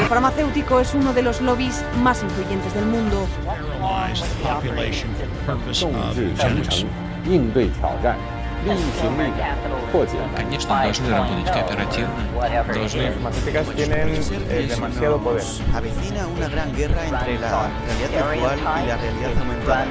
El farmacéutico es uno de los lobbies más influyentes del mundo. 应对挑战，利益行力量，破解难题。 Конечно, должны работать кооперативно, должны... Farmacéuticas tienen demasiado poder. Avecina una gran guerra entre la realidad virtual y la realidad aumentada.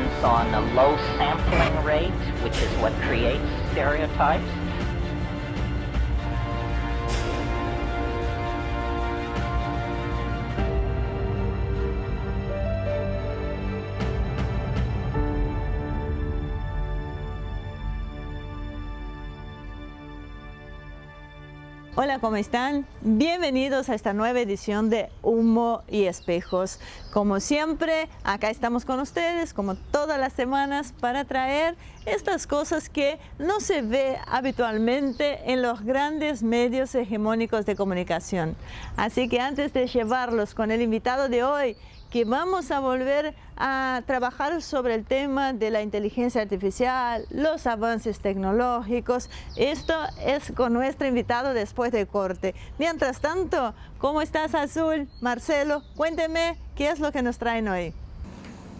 Hola, ¿cómo están? Bienvenidos a esta nueva edición de Humo y Espejos. Como siempre, acá estamos con ustedes, como todas las semanas, para traer estas cosas que no se ve habitualmente en los grandes medios hegemónicos de comunicación. Así que antes de llevarlos con el invitado de hoy, que vamos a volver a trabajar sobre el tema de la inteligencia artificial, los avances tecnológicos. Esto es con nuestro invitado después del corte. Mientras tanto, ¿cómo estás, Azul? Marcelo, cuénteme qué es lo que nos traen hoy.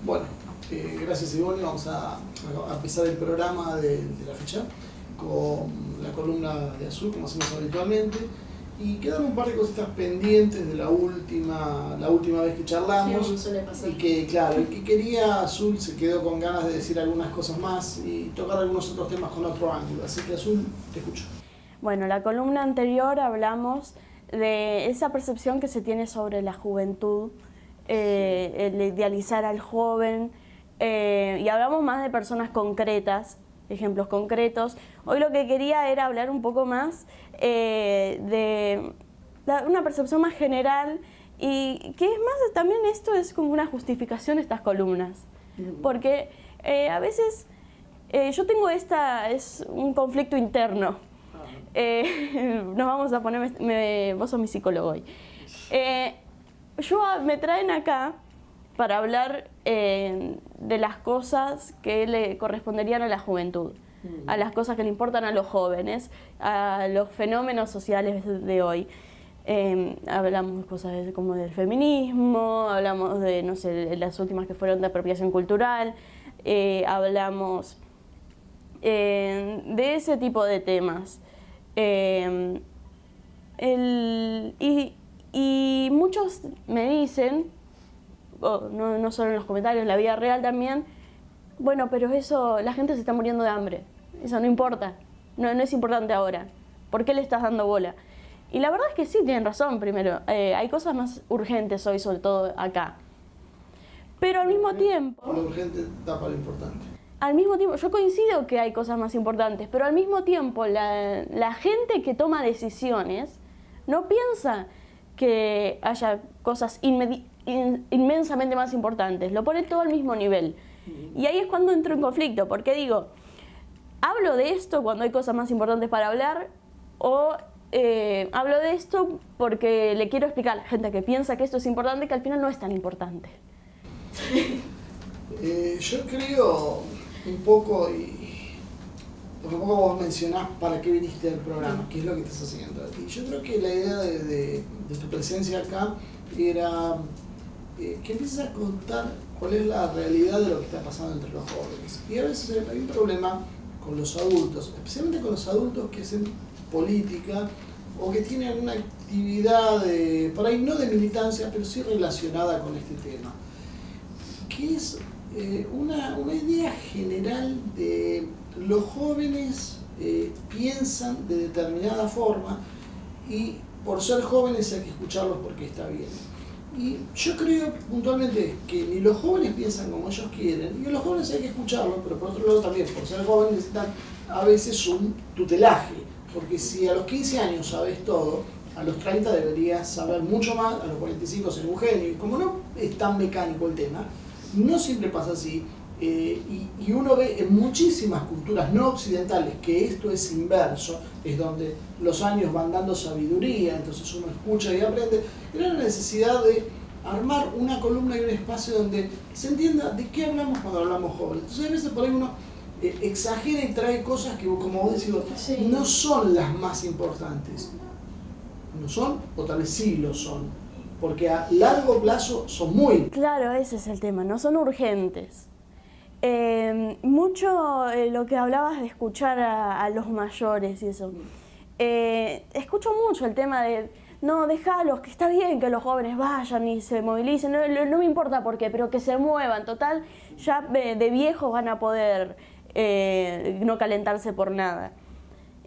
Bueno, gracias, Ivonne. Vamos a empezar el programa de la fecha con la columna de Azul, como hacemos habitualmente. Y quedan un par de cositas pendientes de la última vez que charlamos. Sí, suele pasar. Y que, claro, el que quería Azul se quedó con ganas de decir algunas cosas más y tocar algunos otros temas con otro ángulo. Así que, Azul, te escucho. Bueno, la columna anterior hablamos de esa percepción que se tiene sobre la juventud, el idealizar al joven, y hablamos más de personas concretas, ejemplos concretos. Hoy lo que quería era hablar un poco más de una percepción más general, y que es más, también esto es como una justificación de estas columnas, porque a veces yo tengo es un conflicto interno. Nos vamos a poner, vos sos mi psicólogo hoy. Me traen acá para hablar de las cosas que le corresponderían a la juventud, a las cosas que le importan a los jóvenes, a los fenómenos sociales de hoy. Hablamos de cosas como del feminismo, hablamos de, no sé, las últimas que fueron de apropiación cultural, hablamos de ese tipo de temas. Y muchos me dicen, no solo en los comentarios, en la vida real también, bueno, pero eso, la gente se está muriendo de hambre, eso no importa, no es importante ahora, ¿por qué le estás dando bola? Y la verdad es que sí, tienen razón. Primero, hay cosas más urgentes hoy, sobre todo acá, pero al mismo tiempo... Lo urgente tapa lo importante. Al mismo tiempo, yo coincido que hay cosas más importantes, pero al mismo tiempo la gente que toma decisiones no piensa que haya cosas inmensamente más importantes, lo pone todo al mismo nivel. Y ahí es cuando entro en conflicto, porque digo, ¿hablo de esto cuando hay cosas más importantes para hablar? ¿O hablo de esto porque le quiero explicar a la gente que piensa que esto es importante, que al final no es tan importante? Yo creo un poco, porque un poco vos mencionás para qué viniste al programa, qué es lo que estás haciendo. Y yo creo que la idea de tu presencia acá era que empieces a contar cuál es la realidad de lo que está pasando entre los jóvenes. Y a veces hay un problema con los adultos, especialmente con los adultos que hacen política o que tienen una actividad, por ahí no de militancia, pero sí relacionada con este tema, que es una idea general de los jóvenes piensan de determinada forma y por ser jóvenes hay que escucharlos porque está bien. Y yo creo puntualmente que ni los jóvenes piensan como ellos quieren, y los jóvenes hay que escucharlos, pero por otro lado también, por ser jóvenes necesitan a veces un tutelaje, porque si a los 15 años sabes todo, a los 30 deberías saber mucho más, a los 45 ser un genio, y como no es tan mecánico el tema, no siempre pasa así, y uno ve en muchísimas culturas no occidentales que esto es inverso, es donde los años van dando sabiduría, entonces uno escucha y aprende. Era la necesidad de armar una columna y un espacio donde se entienda de qué hablamos cuando hablamos jóvenes. Entonces a veces por ahí uno exagera y trae cosas que, como vos decís, sí, no son las más importantes. No son, o tal vez sí lo son. porque a largo plazo son muy... Claro, ese es el tema, no son urgentes. Mucho lo que hablabas de escuchar a los mayores y eso. Escucho mucho el tema de, no, déjalos, que está bien que los jóvenes vayan y se movilicen, no me importa por qué, pero que se muevan, total, ya de viejos van a poder no calentarse por nada.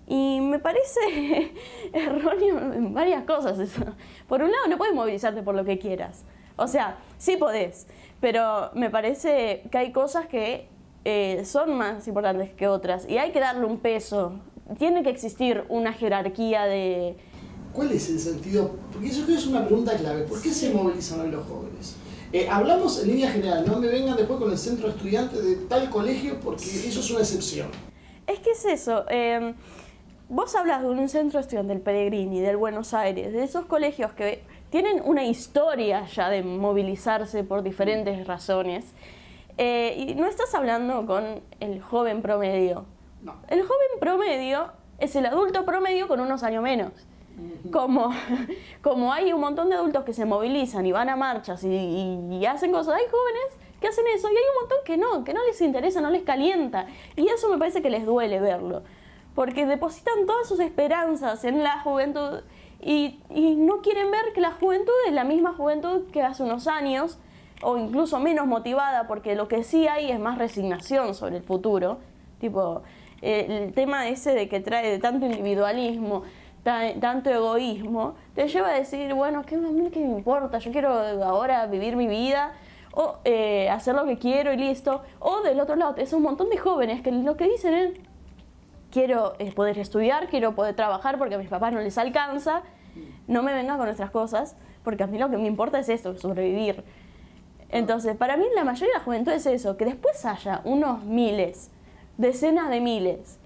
Y me parece erróneo en varias cosas eso. Por un lado, no puedes movilizarte por lo que quieras. O sea, sí podés, pero me parece que hay cosas que son más importantes que otras y hay que darle un peso. Tiene que existir una jerarquía de... ¿Cuál es el sentido? Porque eso es una pregunta clave. ¿Por qué se movilizan hoy los jóvenes? Hablamos en línea general, no me vengan después con el centro de estudiantes de tal colegio porque eso es una excepción. Es que es eso. Vos hablas de un centro de estudiantes del Pellegrini, del Buenos Aires, de esos colegios que tienen una historia ya de movilizarse por diferentes razones. Y no estás hablando con el joven promedio. No. El joven promedio es el adulto promedio con unos años menos. Como hay un montón de adultos que se movilizan y van a marchas y hacen cosas, hay jóvenes que hacen eso y hay un montón que no les interesa, no les calienta. Y eso me parece que les duele verlo. Porque depositan todas sus esperanzas en la juventud y no quieren ver que la juventud es la misma juventud que hace unos años, o incluso menos motivada, porque lo que sí hay es más resignación sobre el futuro. Tipo, el tema ese de que trae de tanto individualismo, tanto egoísmo, te lleva a decir, bueno, ¿qué me importa? Yo quiero ahora vivir mi vida, o hacer lo que quiero y listo. O del otro lado, es un montón de jóvenes que lo que dicen es, quiero poder estudiar, quiero poder trabajar porque a mis papás no les alcanza, no me vengan con nuestras cosas, porque a mí lo que me importa es esto, sobrevivir. Entonces, para mí la mayoría de la juventud es eso, que después haya unos miles, decenas de miles,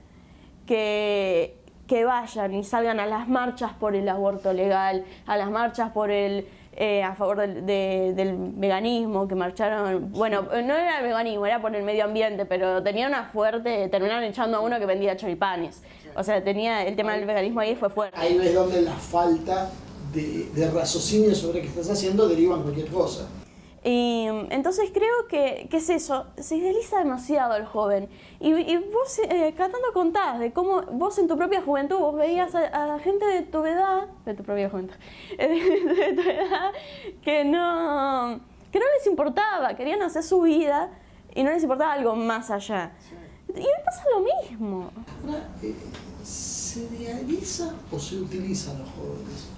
que vayan y salgan a las marchas por el aborto legal, a las marchas por a favor del veganismo, que marcharon, bueno, no era el veganismo, era por el medio ambiente, pero tenía una fuerte, terminaron echando a uno que vendía choripanes. O sea, tenía el tema del veganismo ahí fue fuerte. Ahí ves donde la falta de raciocinio sobre qué estás haciendo deriva en cualquier cosa. Y entonces creo que es eso, se idealiza demasiado el joven. Y vos cada tanto contás de cómo vos en tu propia juventud vos veías a gente de tu edad, de tu propia juventud, de tu edad, que no les importaba, querían hacer su vida y no les importaba algo más allá. Y hoy pasa lo mismo. Ahora, ¿se idealiza o se utilizan los jóvenes?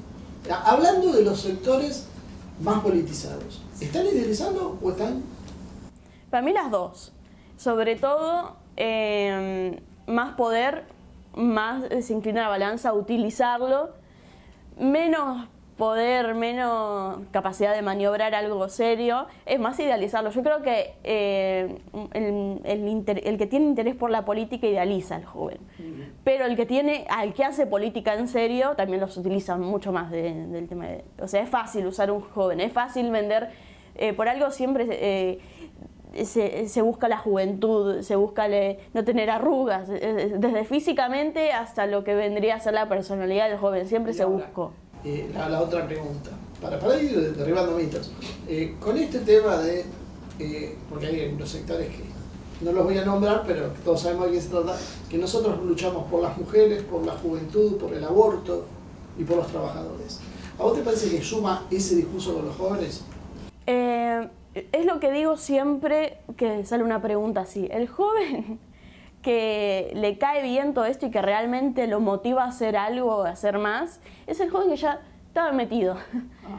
Hablando de los sectores más politizados, ¿están idealizando o están...? Para mí las dos. Sobre todo, más poder, más se inclina la balanza a utilizarlo, menos poder, menos capacidad de maniobrar algo serio, es más idealizarlo. Yo creo que el que tiene interés por la política idealiza al joven, pero al que hace política en serio también los utiliza mucho más del tema o sea, es fácil usar un joven, es fácil vender, por algo siempre se busca la juventud, se busca no tener arrugas, desde físicamente hasta lo que vendría a ser la personalidad del joven, siempre se buscó. La otra pregunta, para ir derribando mitos, con este tema de, porque hay los sectores que no los voy a nombrar, pero todos sabemos de qué se trata, que nosotros luchamos por las mujeres, por la juventud, por el aborto y por los trabajadores. ¿A vos te parece que suma ese discurso con los jóvenes? Es lo que digo siempre que sale una pregunta así. El joven que le cae bien todo esto y que realmente lo motiva a hacer algo, a hacer más, es el joven que ya estaba metido.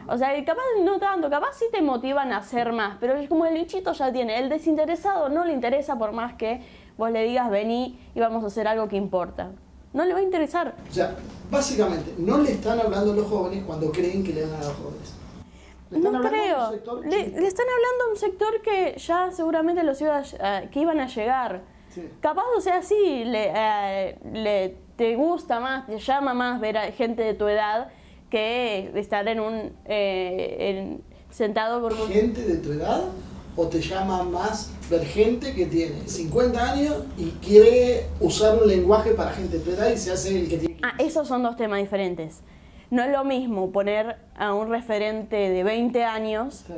O sea, capaz no tanto, capaz sí te motivan a hacer más, pero es como el bichito ya tiene. El desinteresado no le interesa por más que vos le digas vení y vamos a hacer algo que importa. No le va a interesar. O sea, básicamente, no le están hablando a los jóvenes cuando creen que le dan a los jóvenes. No creo. Le están hablando a un sector que ya seguramente que iban a llegar. Sí. Capaz, o sea, sí, te gusta más, te llama más ver a gente de tu edad que estar sentado por... ¿Gente de tu edad o te llama más ver gente que tiene 50 años y quiere usar un lenguaje para gente de tu edad y se hace el que tiene 15? Esos son dos temas diferentes. no es lo mismo poner a un referente de 20 años, Sí.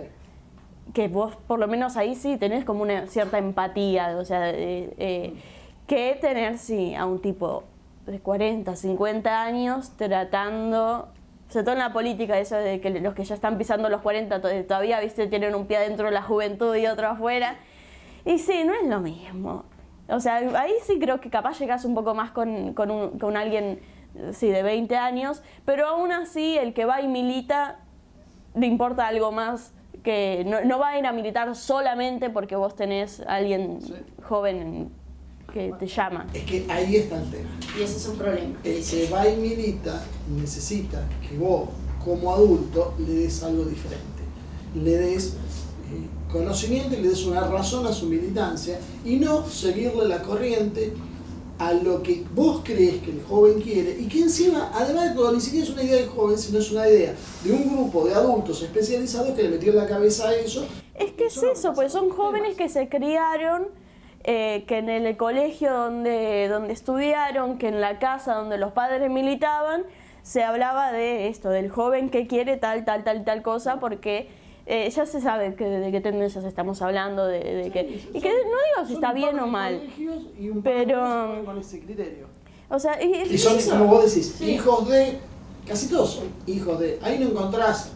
que vos por lo menos ahí sí tenés como una cierta empatía, o sea, que tener sí a un tipo de 40, 50 años tratando, sobre todo en la política, eso de que los que ya están pisando los 40 todavía, viste, tienen un pie adentro de la juventud y otro afuera. Y sí, no es lo mismo. O sea, ahí sí creo que capaz llegás un poco más con alguien sí, de 20 años, pero aún así el que va y milita le importa algo más, que no va a ir a militar solamente porque vos tenés a alguien joven que te llama. Es que ahí está el tema. Y ese es un problema. El que va y milita necesita que vos, como adulto, le des algo diferente. Le des conocimiento y le des una razón a su militancia y no seguirle la corriente a lo que vos crees que el joven quiere y que encima, además de todo, ni siquiera es una idea del joven, sino es una idea de un grupo de adultos especializados que le metió en la cabeza a eso. Es que es eso, pues son jóvenes que se criaron, que en el colegio donde estudiaron, que en la casa donde los padres militaban, se hablaba de esto, del joven que quiere tal cosa, porque ya se sabe de qué tendencias estamos hablando, y que no digo si está bien o mal, pero con ese criterio. O sea, y son, como vos decís, hijos de, casi todos son hijos de, ahí no encontrás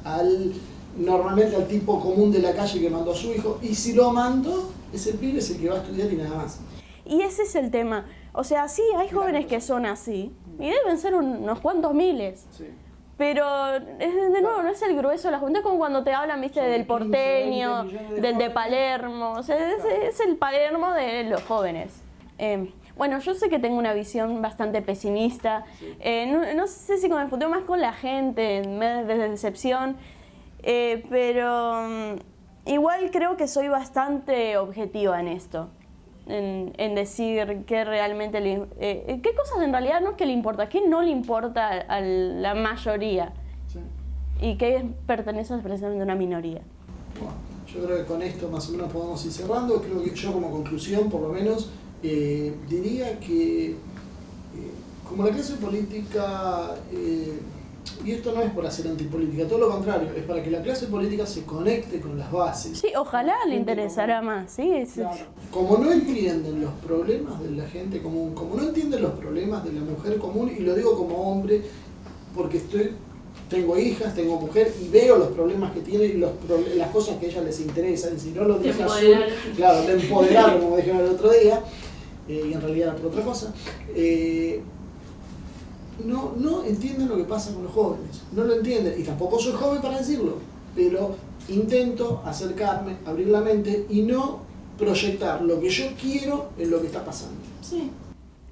normalmente al tipo común de la calle que mandó a su hijo, y si lo mandó, ese pibe es el que va a estudiar y nada más. Y ese es el tema. O sea, sí, hay jóvenes que son así, y deben ser unos cuantos miles. Sí. Pero, de nuevo, no es el grueso de la juventud, es como cuando te hablan, viste, del porteño, del de Palermo. O sea, es el Palermo de los jóvenes. Bueno, yo sé que tengo una visión bastante pesimista. No sé si con el futuro, más con la gente, de decepción. Pero igual creo que soy bastante objetiva en esto. En decir qué realmente qué cosas en realidad no es que le importa, qué no le importa a la mayoría, Sí. y qué pertenece precisamente a una minoría. Bueno, yo creo que con esto más o menos podemos ir cerrando. Creo que yo, como conclusión, por lo menos, diría que como la clase política, y esto no es por hacer antipolítica, todo lo contrario, es para que la clase política se conecte con las bases. Sí, ojalá le interesara más, sí. Claro. Como no entienden los problemas de la gente común, como no entienden los problemas de la mujer común, y lo digo como hombre porque tengo hijas, tengo mujer y veo los problemas que tienen y las cosas que a ellas les interesan, y si no lo dije Azul, claro, de empoderar, como dijeron el otro día, y en realidad era por otra cosa, no entienden lo que pasa con los jóvenes, no lo entienden, y tampoco soy joven para decirlo, pero intento acercarme, abrir la mente y no proyectar lo que yo quiero en lo que está pasando. Sí,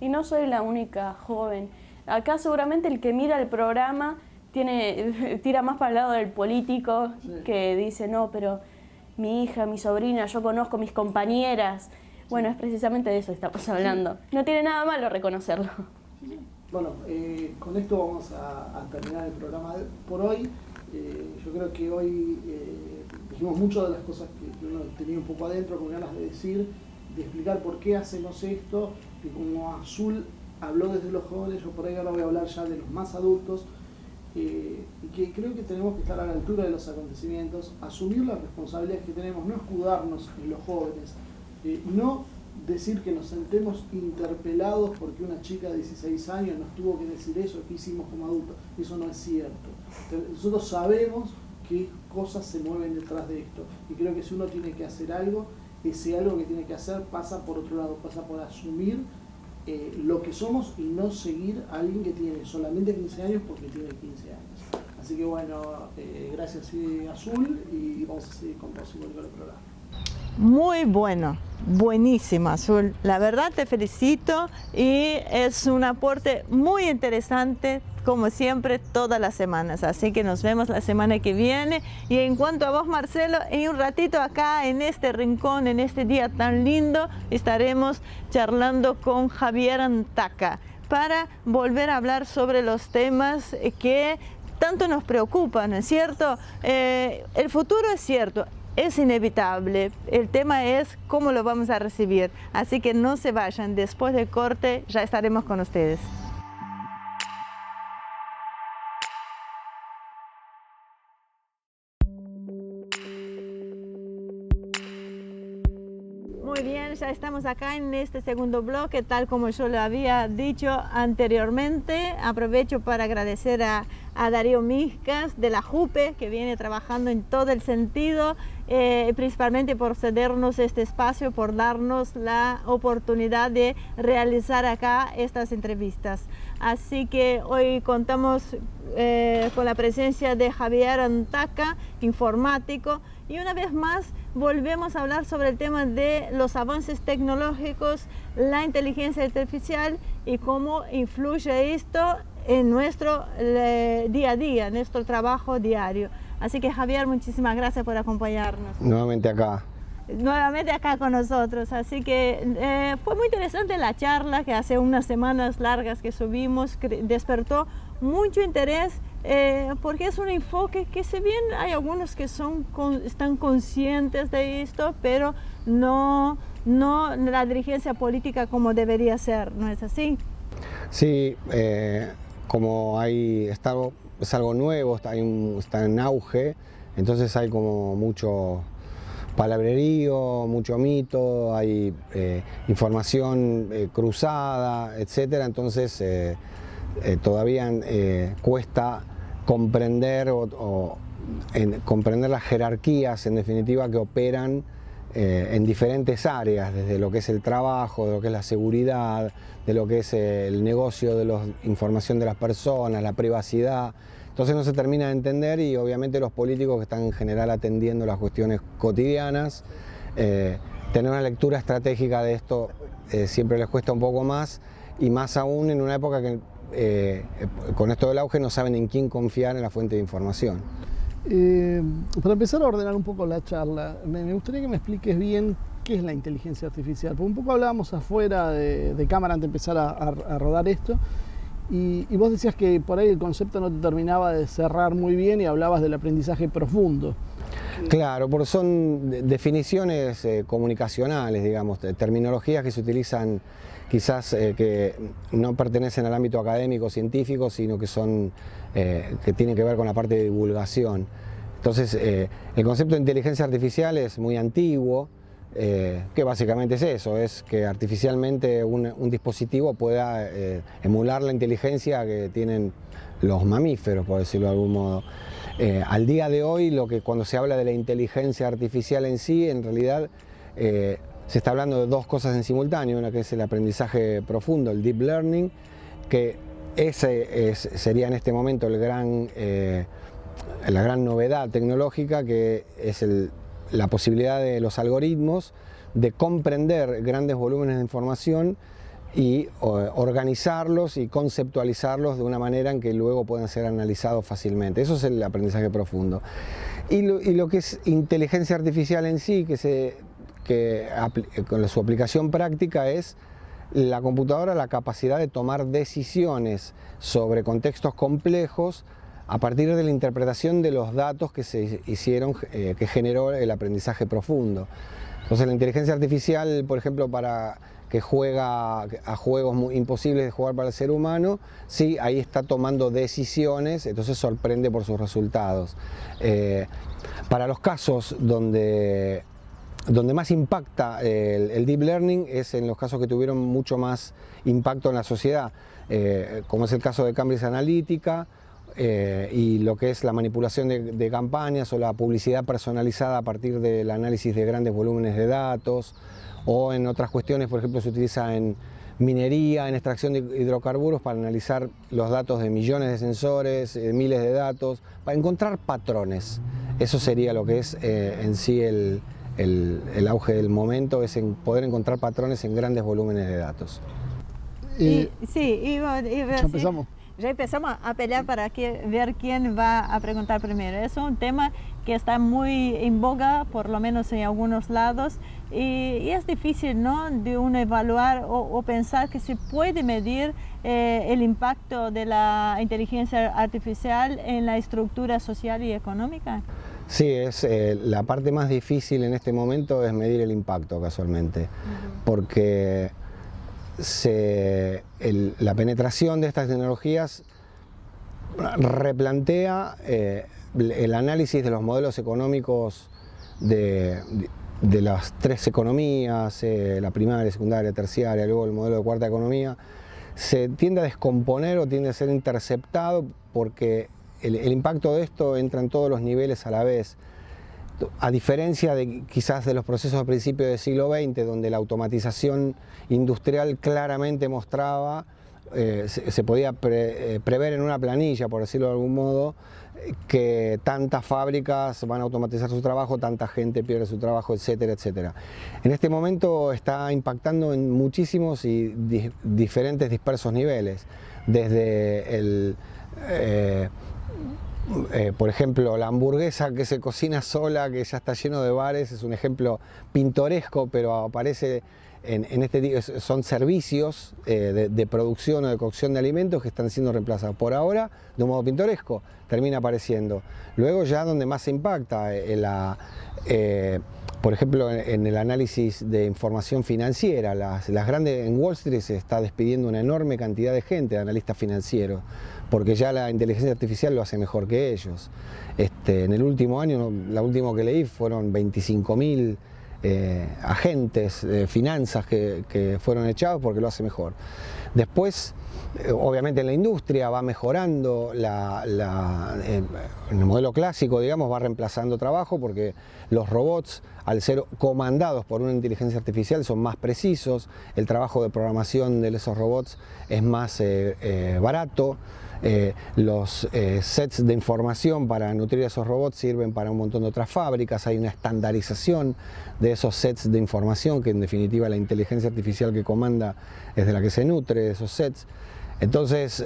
y no soy la única joven. Acá seguramente el que mira el programa tira más para el lado del político, sí, que dice, no, pero mi hija, mi sobrina, yo conozco mis compañeras. Bueno, es precisamente de eso que estamos hablando. Sí. No tiene nada malo reconocerlo. Sí. Bueno, con esto vamos a terminar el programa por hoy. Yo creo que hoy dijimos muchas de las cosas que uno tenía un poco adentro, con ganas de decir, de explicar por qué hacemos esto, que como Azul habló desde los jóvenes, yo por ahí ahora voy a hablar ya de los más adultos, y que creo que tenemos que estar a la altura de los acontecimientos, asumir las responsabilidades que tenemos, no escudarnos en los jóvenes, no decir que nos sentemos interpelados porque una chica de 16 años nos tuvo que decir eso, que hicimos como adultos. Eso no es cierto. Nosotros sabemos qué cosas se mueven detrás de esto, y creo que si uno tiene que hacer algo, ese algo que tiene que hacer pasa por otro lado, pasa por asumir lo que somos y no seguir a alguien que tiene solamente 15 años porque tiene 15 años. Así que bueno, gracias Azul, y vamos a seguir con el programa. Muy bueno, buenísimo Azul. La verdad te felicito, y es un aporte muy interesante, como siempre, todas las semanas. Así que nos vemos la semana que viene. Y en cuanto a vos, Marcelo, en un ratito acá en este rincón, en este día tan lindo, estaremos charlando con Javier Antaca para volver a hablar sobre los temas que tanto nos preocupan, ¿no es cierto? El futuro es cierto, es inevitable. El tema es cómo lo vamos a recibir. Así que no se vayan. Después del corte ya estaremos con ustedes. ya estamos acá en este segundo bloque, tal como yo lo había dicho anteriormente. Aprovecho para agradecer a Darío Miscas de la JUPE, que viene trabajando en todo el sentido, principalmente por cedernos este espacio, por darnos la oportunidad de realizar acá estas entrevistas. Así que hoy contamos con la presencia de Javier Antaca, informático, y una vez más volvemos a hablar sobre el tema de los avances tecnológicos, la inteligencia artificial y cómo influye esto en nuestro día a día, en nuestro trabajo diario. Así que Javier, muchísimas gracias por acompañarnos. Nuevamente acá. Nuevamente acá con nosotros, así que fue muy interesante la charla que hace unas semanas largas que subimos, que despertó mucho interés porque es un enfoque que, si bien hay algunos que están conscientes de esto, pero no la dirigencia política como debería ser, ¿no es así? Sí, como es algo nuevo, está en auge, entonces hay como mucho palabrerío, mucho mito, hay información cruzada, etcétera. Entonces todavía cuesta comprender comprender las jerarquías, en definitiva, que operan en diferentes áreas, desde lo que es el trabajo, de lo que es la seguridad, de lo que es el negocio de la información de las personas, la privacidad. Entonces no se termina de entender, y obviamente los políticos que están en general atendiendo las cuestiones cotidianas, tener una lectura estratégica de esto siempre les cuesta un poco más, y más aún en una época que con esto del auge no saben en quién confiar en la fuente de información. Para empezar a ordenar un poco la charla, me gustaría que me expliques bien qué es la inteligencia artificial, porque un poco hablábamos afuera de cámara antes de empezar a rodar esto. Y vos decías que por ahí el concepto no te terminaba de cerrar muy bien y hablabas del aprendizaje profundo. Claro, porque son definiciones comunicacionales, digamos, terminologías que se utilizan quizás que no pertenecen al ámbito académico científico, sino que que tienen que ver con la parte de divulgación. Entonces, el concepto de inteligencia artificial es muy antiguo, que básicamente es eso, es que artificialmente un dispositivo pueda emular la inteligencia que tienen los mamíferos, por decirlo de algún modo. Al día de hoy, cuando se habla de la inteligencia artificial en sí, en realidad se está hablando de dos cosas en simultáneo, una que es el aprendizaje profundo, el deep learning, que sería en este momento la gran novedad tecnológica, que es la posibilidad de los algoritmos de comprender grandes volúmenes de información y organizarlos y conceptualizarlos de una manera en que luego puedan ser analizados fácilmente. Eso es el aprendizaje profundo. Y lo que es inteligencia artificial en sí, con su aplicación práctica, es la computadora, la capacidad de tomar decisiones sobre contextos complejos a partir de la interpretación de los datos que se hicieron, que generó el aprendizaje profundo. Entonces la inteligencia artificial, por ejemplo, para que juega a juegos muy imposibles de jugar para el ser humano, sí, ahí está tomando decisiones, entonces sorprende por sus resultados. Para los casos donde más impacta el deep learning es en los casos que tuvieron mucho más impacto en la sociedad, como es el caso de Cambridge Analytica, y lo que es la manipulación de campañas o la publicidad personalizada a partir del análisis de grandes volúmenes de datos, o en otras cuestiones, por ejemplo, se utiliza en minería, en extracción de hidrocarburos, para analizar los datos de millones de sensores, miles de datos, para encontrar patrones. Eso sería lo que es en sí el auge del momento, es en poder encontrar patrones en grandes volúmenes de datos. Ya empezamos a pelear para ver quién va a preguntar primero. Es un tema que está muy en boga, por lo menos en algunos lados, y es difícil, ¿no?, de uno evaluar o pensar que se puede medir el impacto de la inteligencia artificial en la estructura social y económica. Sí, la parte más difícil en este momento es medir el impacto, casualmente, porque la penetración de estas tecnologías replantea el análisis de los modelos económicos de las tres economías, la primaria, secundaria, terciaria, luego el modelo de cuarta economía, se tiende a descomponer o tiende a ser interceptado porque el impacto de esto entra en todos los niveles a la vez. A diferencia de quizás de los procesos de principio del siglo XX, donde la automatización industrial claramente mostraba, se podía prever en una planilla, por decirlo de algún modo, que tantas fábricas van a automatizar su trabajo, tanta gente pierde su trabajo, etcétera, etcétera. En este momento está impactando en muchísimos y diferentes dispersos niveles, desde por ejemplo, la hamburguesa que se cocina sola, que ya está lleno de bares, es un ejemplo pintoresco, pero aparece en este son servicios de producción o de cocción de alimentos que están siendo reemplazados por ahora de un modo pintoresco, termina apareciendo. Luego ya donde más se impacta, por ejemplo, en el análisis de información financiera, las grandes, en Wall Street se está despidiendo una enorme cantidad de gente, de analistas financieros, porque ya la inteligencia artificial lo hace mejor que ellos. En el último año, la última que leí, fueron 25.000 agentes de finanzas que fueron echados porque lo hace mejor. Después, obviamente en la industria va mejorando, en el modelo clásico, digamos, va reemplazando trabajo porque los robots, al ser comandados por una inteligencia artificial, son más precisos, el trabajo de programación de esos robots es más barato. Los sets de información para nutrir a esos robots sirven para un montón de otras fábricas, hay una estandarización de esos sets de información que en definitiva la inteligencia artificial que comanda es de la que se nutre de esos sets. Entonces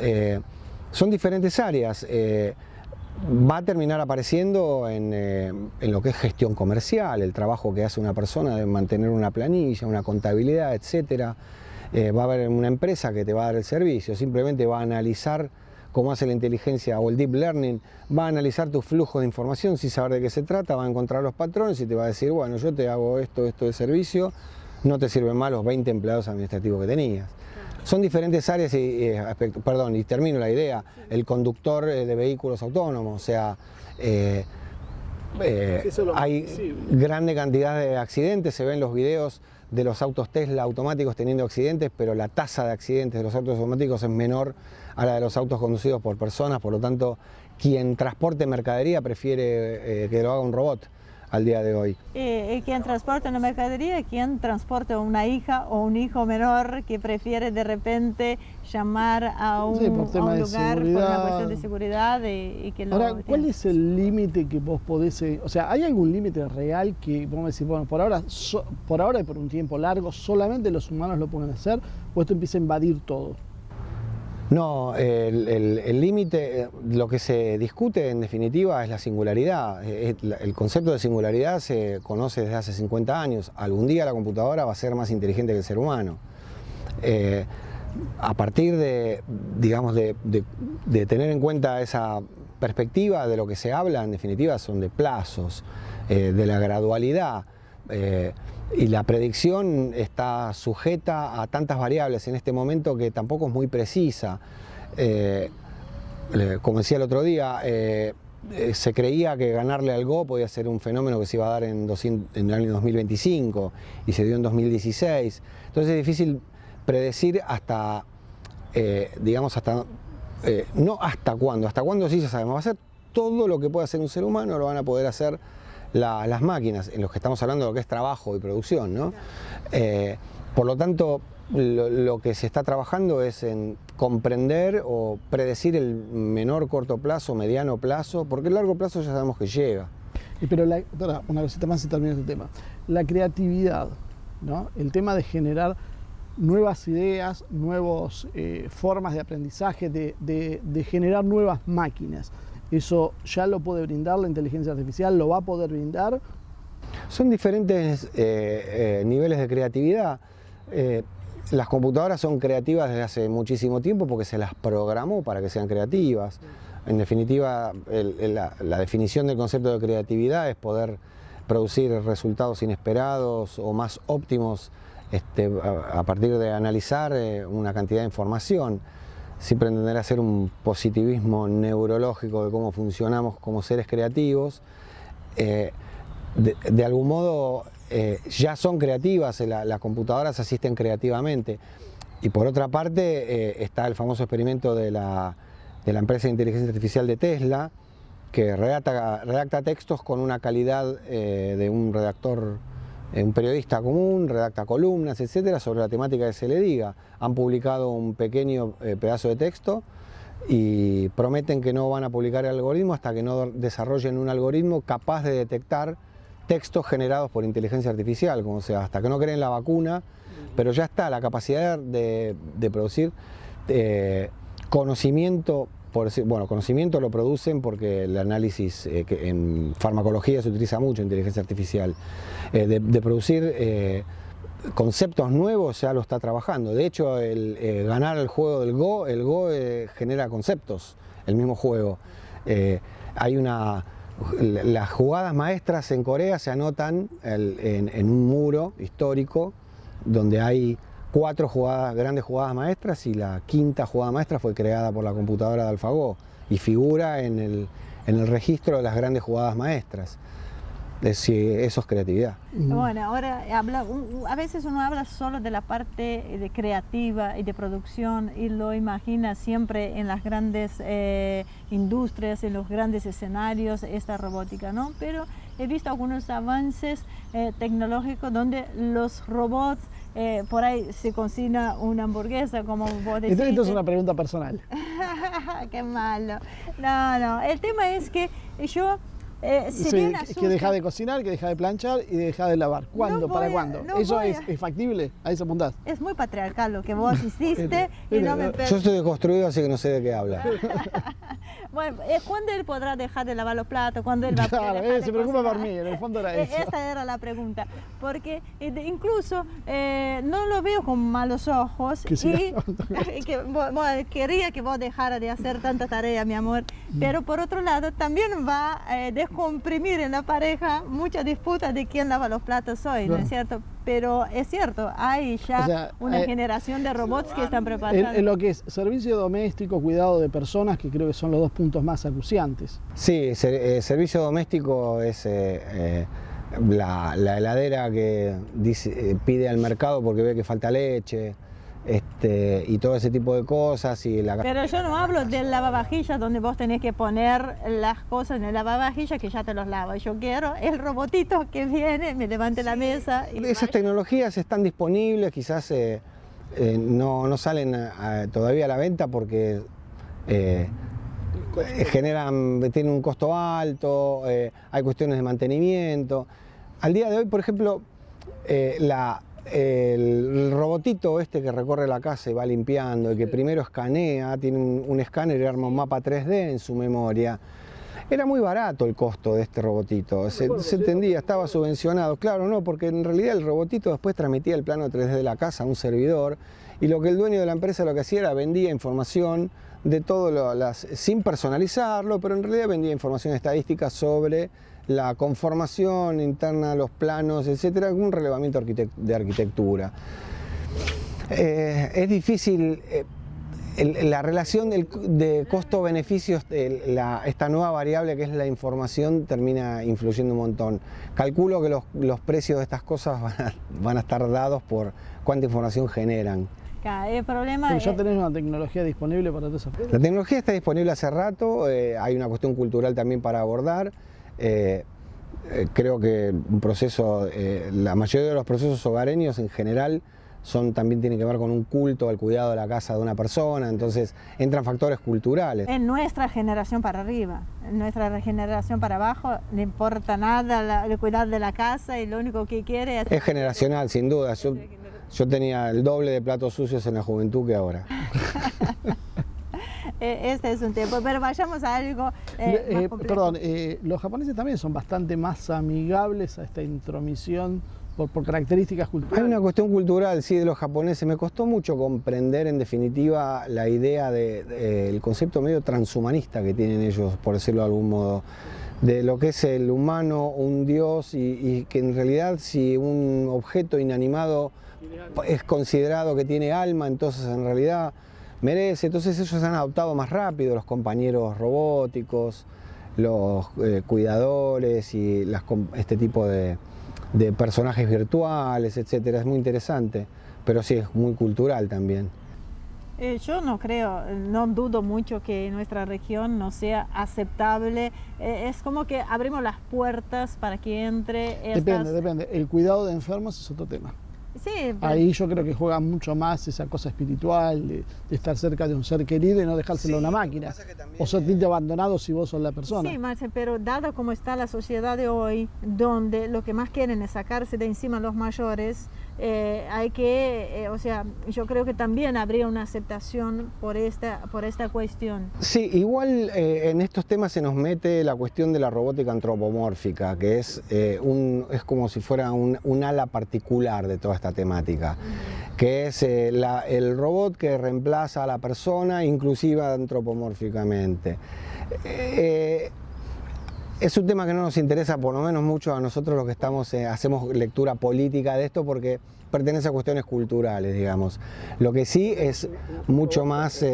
son diferentes áreas, va a terminar apareciendo en lo que es gestión comercial, el trabajo que hace una persona de mantener una planilla, una contabilidad, etcétera. Va a haber una empresa que te va a dar el servicio, simplemente va a analizar cómo hace la inteligencia o el deep learning, va a analizar tu flujo de información sin saber de qué se trata, va a encontrar los patrones y te va a decir, bueno, yo te hago esto de servicio, no te sirven más los 20 empleados administrativos que tenías. Son diferentes áreas y termino la idea, el conductor de vehículos autónomos, o sea, hay grande cantidad de accidentes, se ven los videos de los autos Tesla automáticos teniendo accidentes, pero la tasa de accidentes de los autos automáticos es menor a la de los autos conducidos por personas, por lo tanto, quien transporte mercadería prefiere que lo haga un robot al día de hoy. Y quien transporta una mercadería, quien transporta una hija o un hijo menor que prefiere de repente llamar a un lugar por una cuestión de seguridad y que lo... Ahora, ¿cuál es el límite que vos podés... o sea, ¿hay algún límite real que vos me decís, bueno, por ahora y por un tiempo largo solamente los humanos lo pueden hacer, o esto empieza a invadir todo? No, el límite, lo que se discute en definitiva es la singularidad. El concepto de singularidad se conoce desde hace 50 años. Algún día la computadora va a ser más inteligente que el ser humano. A partir de, digamos, de tener en cuenta esa perspectiva, de lo que se habla en definitiva son de plazos, de la gradualidad. Y la predicción está sujeta a tantas variables en este momento que tampoco es muy precisa. Como decía el otro día, se creía que ganarle al Go podía ser un fenómeno que se iba a dar en el año 2025 y se dio en 2016. Entonces es difícil predecir hasta, no hasta cuándo sí ya sabemos. Va a ser todo lo que puede hacer un ser humano, lo van a poder hacer las máquinas, en los que estamos hablando de lo que es trabajo y producción, ¿no? Por lo tanto, lo que se está trabajando es en comprender o predecir el menor corto plazo, mediano plazo, porque el largo plazo ya sabemos que llega. Pero ahora, una cosita más y termino este tema. La creatividad, ¿no? El tema de generar nuevas ideas, nuevas formas de aprendizaje, de generar nuevas máquinas. ¿Eso ya lo puede brindar la inteligencia artificial? ¿Lo va a poder brindar? Son diferentes niveles de creatividad. Las computadoras son creativas desde hace muchísimo tiempo porque se las programó para que sean creativas. En definitiva, la definición del concepto de creatividad es poder producir resultados inesperados o más óptimos a partir de analizar una cantidad de información. Sin pretender hacer un positivismo neurológico de cómo funcionamos como seres creativos, de algún modo ya son creativas, las computadoras asisten creativamente. Y por otra parte está el famoso experimento de la empresa de inteligencia artificial de Tesla, que redacta textos con una calidad de un redactor, un periodista común, redacta columnas, etcétera, sobre la temática que se le diga. Han publicado un pequeño pedazo de texto y prometen que no van a publicar el algoritmo hasta que no desarrollen un algoritmo capaz de detectar textos generados por inteligencia artificial, como sea, hasta que no creen la vacuna, pero ya está la capacidad de producir conocimiento. Bueno, conocimiento lo producen porque el análisis, que en farmacología se utiliza mucho inteligencia artificial, de producir conceptos nuevos ya lo está trabajando. De hecho, ganar el juego del Go, el Go genera conceptos, el mismo juego. Las jugadas maestras en Corea se anotan en un muro histórico donde hay 4 grandes jugadas maestras y la 5ª jugada maestra fue creada por la computadora de AlphaGo y figura en el registro de las grandes jugadas maestras. Eso es creatividad. Bueno, ahora a veces uno habla solo de la parte de creativa y de producción y lo imagina siempre en las grandes industrias, en los grandes escenarios, esta robótica, ¿no? Pero he visto algunos avances tecnológicos donde los robots por ahí se cocina una hamburguesa, como vos decís. Esto es una pregunta personal. Qué malo. No, el tema es que yo... que deja de cocinar, que deja de planchar y deja de lavar. ¿Cuándo? ¿Para cuándo? ¿Eso es factible? ¿A eso apuntás? Es muy patriarcal lo que vos hiciste y no me... Yo estoy deconstruido, así que no sé de qué habla. Bueno, ¿cuándo él podrá dejar de lavar los platos? ¿Cuándo él va a poder dejar de se preocupa cocinar? por mí, en el fondo era eso. Esta era la pregunta, porque incluso no lo veo con malos ojos y que quería que vos dejaras de hacer tanta tarea, mi amor, pero por otro lado también va a descomprimir en la pareja muchas disputas de quién lava los platos hoy, ¿no es cierto? Pero es cierto, hay ya una generación de robots que están preparados. En lo que es servicio doméstico, cuidado de personas, que creo que son los 2 puntos más acuciantes. Sí, servicio doméstico es la heladera que pide al mercado porque ve que falta leche. Y todo ese tipo de cosas. Pero yo no hablo del lavavajillas donde vos tenés que poner las cosas en el lavavajillas que ya te los lavo. Yo quiero el robotito que viene, me levante la mesa. Esas tecnologías están disponibles, quizás no salen todavía a la venta porque tienen un costo alto, hay cuestiones de mantenimiento. Al día de hoy, por ejemplo, el robotito que recorre la casa y va limpiando, y que primero escanea, tiene un escáner y arma un mapa 3D en su memoria. Era muy barato el costo de este robotito, se entendía, estaba subvencionado. Claro, no, porque en realidad el robotito después transmitía el plano 3D de la casa a un servidor y lo que el dueño de la empresa lo que hacía era vendía información de todo, sin personalizarlo, pero en realidad vendía información estadística sobre la conformación interna, los planos, etcétera, un relevamiento de arquitectura. Es difícil la relación de costo-beneficios, esta nueva variable que es la información termina influyendo un montón. Calculo que los precios de estas cosas van a estar dados por cuánta información generan. El problema Pero ya tenés una tecnología disponible para todo eso. La tecnología está disponible hace rato, hay una cuestión cultural también para abordar. Creo que la mayoría de los procesos hogareños en general también tienen que ver con un culto al cuidado de la casa de una persona, entonces entran factores culturales. En nuestra generación para arriba, en nuestra generación para abajo, no importa nada el cuidado de la casa y lo único que quiere es generacional, sin duda. Yo tenía el doble de platos sucios en la juventud que ahora. Este es un tiempo, pero vayamos a algo más complejo. Perdón, los japoneses también son bastante más amigables a esta intromisión por características culturales. Hay una cuestión cultural, sí, de los japoneses. Me costó mucho comprender, en definitiva, la idea del concepto medio transhumanista que tienen ellos, por decirlo de algún modo, de lo que es el humano, un dios, y que en realidad si un objeto inanimado es considerado que tiene alma, entonces en realidad merece. Entonces ellos han adoptado más rápido los compañeros robóticos, los cuidadores y este tipo de de personajes virtuales, etcétera. Es muy interesante, pero sí, es muy cultural también. Yo no creo, no dudo mucho que nuestra región no sea aceptable. Es como que abrimos las puertas para que entre estas... Depende. El cuidado de enfermos es otro tema. Sí, pero... Ahí yo creo que juega mucho más esa cosa espiritual, de estar cerca de un ser querido y no dejárselo a una máquina. O sentirte abandonado si vos sos la persona. Sí, Marce, pero dado como está la sociedad de hoy, donde lo que más quieren es sacarse de encima los mayores, hay que, o sea, yo creo que también habría una aceptación por esta cuestión. Sí, igual en estos temas se nos mete la cuestión de la robótica antropomórfica, que es como si fuera un ala particular de toda esta temática, que es el robot que reemplaza a la persona, inclusive antropomórficamente. Es un tema que no nos interesa, por lo menos mucho a nosotros los que estamos, hacemos lectura política de esto, porque pertenece a cuestiones culturales, digamos. Lo que sí es mucho más...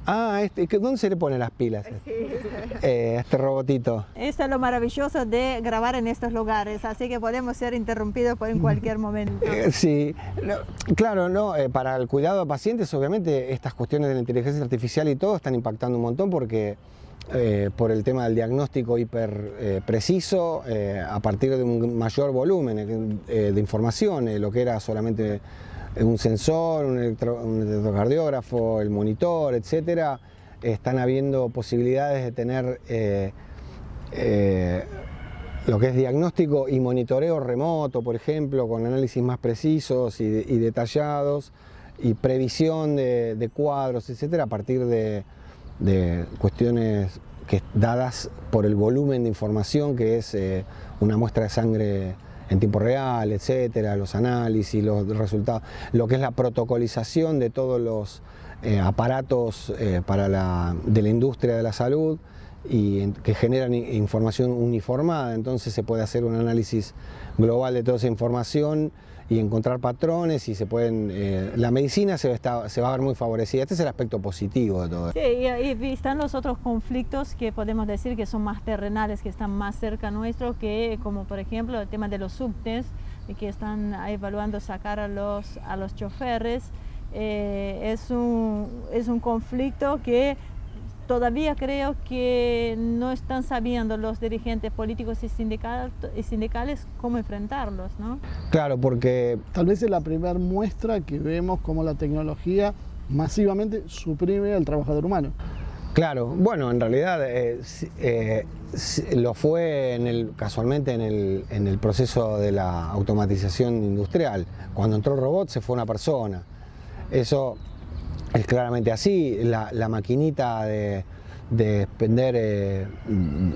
¿dónde se le ponen las pilas? Este robotito. Eso es lo maravilloso de grabar en estos lugares, así que podemos ser interrumpidos en cualquier momento. Sí, claro, no, para el cuidado de pacientes, obviamente, estas cuestiones de la inteligencia artificial y todo están impactando un montón porque por el tema del diagnóstico hiper preciso, a partir de un mayor volumen de información, lo que era solamente un sensor, un electrocardiógrafo, el monitor, etcétera, están habiendo posibilidades de tener lo que es diagnóstico y monitoreo remoto, por ejemplo, con análisis más precisos y detallados, y previsión de cuadros, etcétera, a partir de cuestiones dadas por el volumen de información que es una muestra de sangre en tiempo real, etcétera, los análisis, los resultados, lo que es la protocolización de todos los aparatos de la industria de la salud y que generan información uniformada. Entonces se puede hacer un análisis global de toda esa información y encontrar patrones y la medicina se va a ver muy favorecida. Este es el aspecto positivo de todo esto. Sí, y están los otros conflictos que podemos decir que son más terrenales, que están más cerca nuestro, que como por ejemplo el tema de los subtes, que están evaluando sacar a los choferes. Es un conflicto que todavía creo que no están sabiendo los dirigentes políticos y sindicales cómo enfrentarlos, ¿no? Claro, porque... Tal vez es la primera muestra que vemos cómo la tecnología masivamente suprime al trabajador humano. Claro, bueno, en realidad lo fue casualmente en el proceso de la automatización industrial. Cuando entró el robot se fue una persona. Eso es claramente así. La maquinita de expender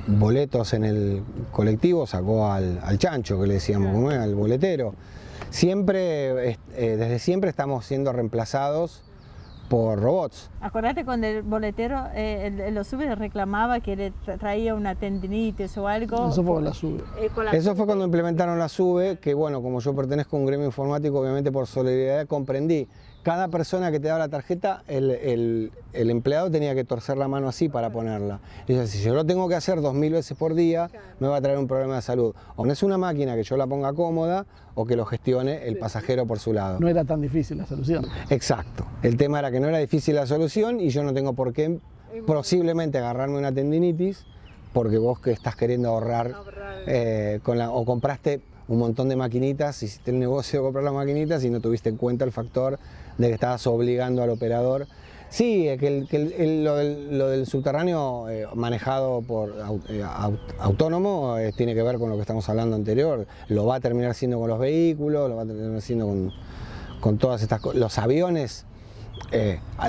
boletos en el colectivo sacó al chancho, que le decíamos, al boletero. Desde siempre estamos siendo reemplazados por robots. Acordate cuando el boletero, los subes reclamaba que le traía una tendinitis o algo. Eso fue con la SUBE. Eso fue cuando implementaron la SUBE, que bueno, como yo pertenezco a un gremio informático, obviamente por solidaridad comprendí. Cada persona que te daba la tarjeta, el empleado tenía que torcer la mano así para ponerla. Y dice, si yo lo tengo que hacer 2000 veces por día, me va a traer un problema de salud. O no es una máquina que yo la ponga cómoda o que lo gestione el pasajero por su lado. No era tan difícil la solución. Exacto. El tema era que no era difícil la solución y yo no tengo por qué posiblemente agarrarme una tendinitis porque vos que estás queriendo ahorrar o compraste un montón de maquinitas, hiciste el negocio de comprar las maquinitas y no tuviste en cuenta el factor de que estabas obligando al operador. Sí, lo del subterráneo manejado por autónomo tiene que ver con lo que estamos hablando anterior. Lo va a terminar siendo con los vehículos, lo va a terminar siendo con todas estas cosas. Los aviones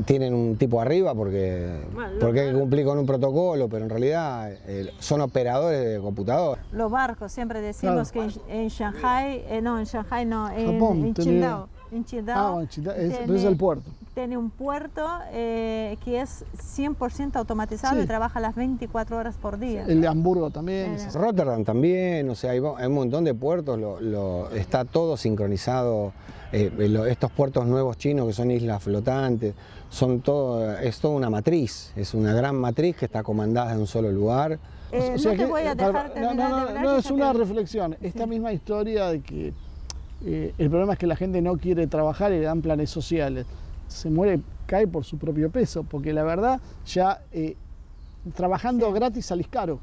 tienen un tipo arriba porque hay que cumplir con un protocolo, pero en realidad son operadores de computador. Los barcos, siempre decimos que en Shanghai, en Qingdao, en Qingdao. Pero es el puerto. Tiene un puerto que es 100% automatizado y trabaja las 24 horas por día. El de Hamburgo también. Rotterdam también, o sea, hay un montón de puertos, está todo sincronizado. Estos puertos nuevos chinos que son islas flotantes, es toda una matriz, es una gran matriz que está comandada en un solo lugar. No te voy a dejar terminar de hablar. No, es una reflexión. Esta misma historia de que el problema es que la gente no quiere trabajar y le dan planes sociales. Se muere, cae por su propio peso, porque la verdad ya trabajando gratis salís caro.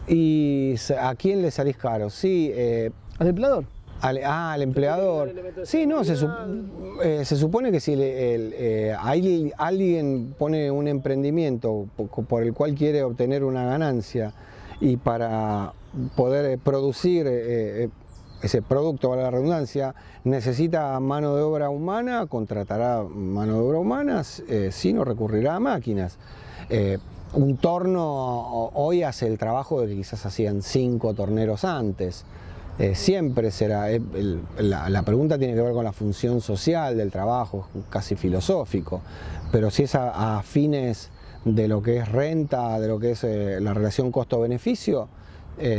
¿Y a quién le salís caro? Sí. ¿Al empleador? Al empleador. Sí, no, se supone que si alguien pone un emprendimiento por el cual quiere obtener una ganancia y para poder producir ese producto, valga la redundancia, necesita mano de obra humana, contratará mano de obra humana, sí, no recurrirá a máquinas. Un torno hoy hace el trabajo de que quizás hacían 5 torneros antes. Siempre será, la pregunta tiene que ver con la función social del trabajo, casi filosófico, pero si es a fines de lo que es renta, de lo que es la relación costo-beneficio,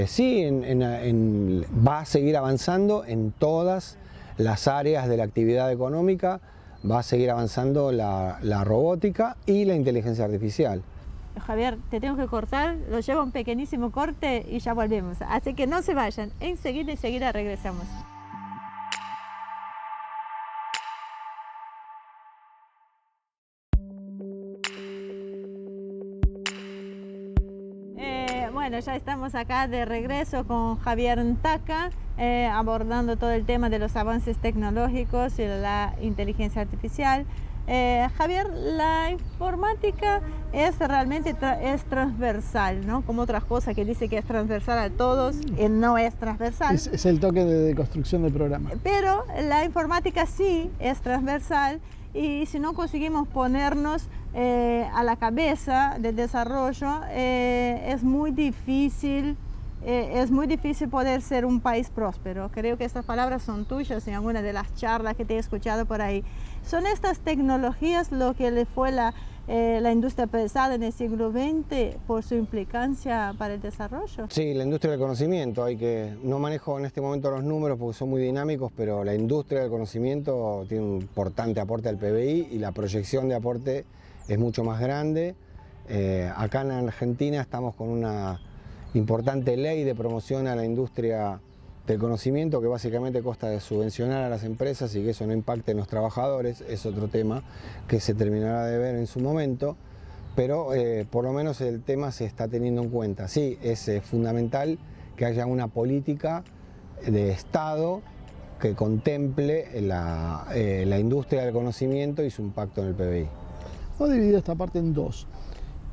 sí, va a seguir avanzando en todas las áreas de la actividad económica, va a seguir avanzando la robótica y la inteligencia artificial. Javier, te tengo que cortar, lo llevo a un pequeñísimo corte y ya volvemos. Así que no se vayan, enseguida regresamos. Bueno, ya estamos acá de regreso con Javier Ntaca, abordando todo el tema de los avances tecnológicos y la inteligencia artificial. Javier, la informática es realmente transversal, ¿no? Como otras cosas que dice que es transversal a todos, no es transversal. Es el toque de construcción del programa. Pero la informática sí es transversal y si no conseguimos ponernos a la cabeza del desarrollo, es muy difícil poder ser un país próspero. Creo que estas palabras son tuyas en alguna de las charlas que te he escuchado por ahí. ¿Son estas tecnologías lo que le fue la industria pesada en el siglo XX por su implicancia para el desarrollo? Sí, la industria del conocimiento. No manejo en este momento los números porque son muy dinámicos, pero la industria del conocimiento tiene un importante aporte al PBI y la proyección de aporte es mucho más grande. Acá en Argentina estamos con una importante ley de promoción a la industria del conocimiento que básicamente consta de subvencionar a las empresas y que eso no impacte en los trabajadores, es otro tema que se terminará de ver en su momento, pero por lo menos el tema se está teniendo en cuenta. Sí, es fundamental que haya una política de Estado que contemple la industria del conocimiento y su impacto en el PBI. Vamos a dividir esta parte en dos,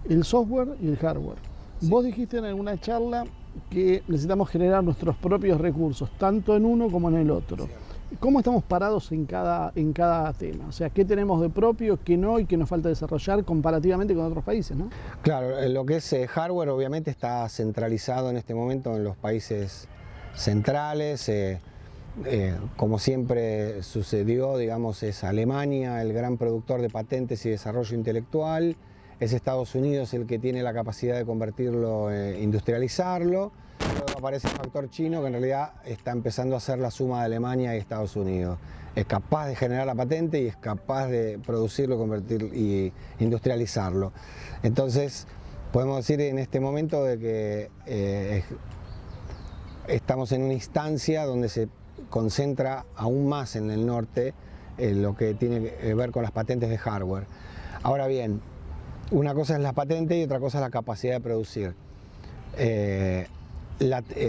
el software y el hardware. Sí. Vos dijiste en alguna charla que necesitamos generar nuestros propios recursos, tanto en uno como en el otro. Sí. ¿Cómo estamos parados en cada tema? O sea, ¿qué tenemos de propio, qué no y qué nos falta desarrollar comparativamente con otros países, ¿no? Claro, lo que es hardware obviamente está centralizado en este momento en los países centrales. Como siempre sucedió, digamos, es Alemania el gran productor de patentes y desarrollo intelectual, es Estados Unidos el que tiene la capacidad de convertirlo, industrializarlo. Luego aparece el factor chino que en realidad está empezando a hacer la suma de Alemania y Estados Unidos. Es capaz de generar la patente y es capaz de producirlo, convertirlo y industrializarlo. Entonces podemos decir en este momento de que estamos en una instancia donde se concentra aún más en el norte lo que tiene que ver con las patentes de hardware. Ahora bien, una cosa es la patente y otra cosa es la capacidad de producir.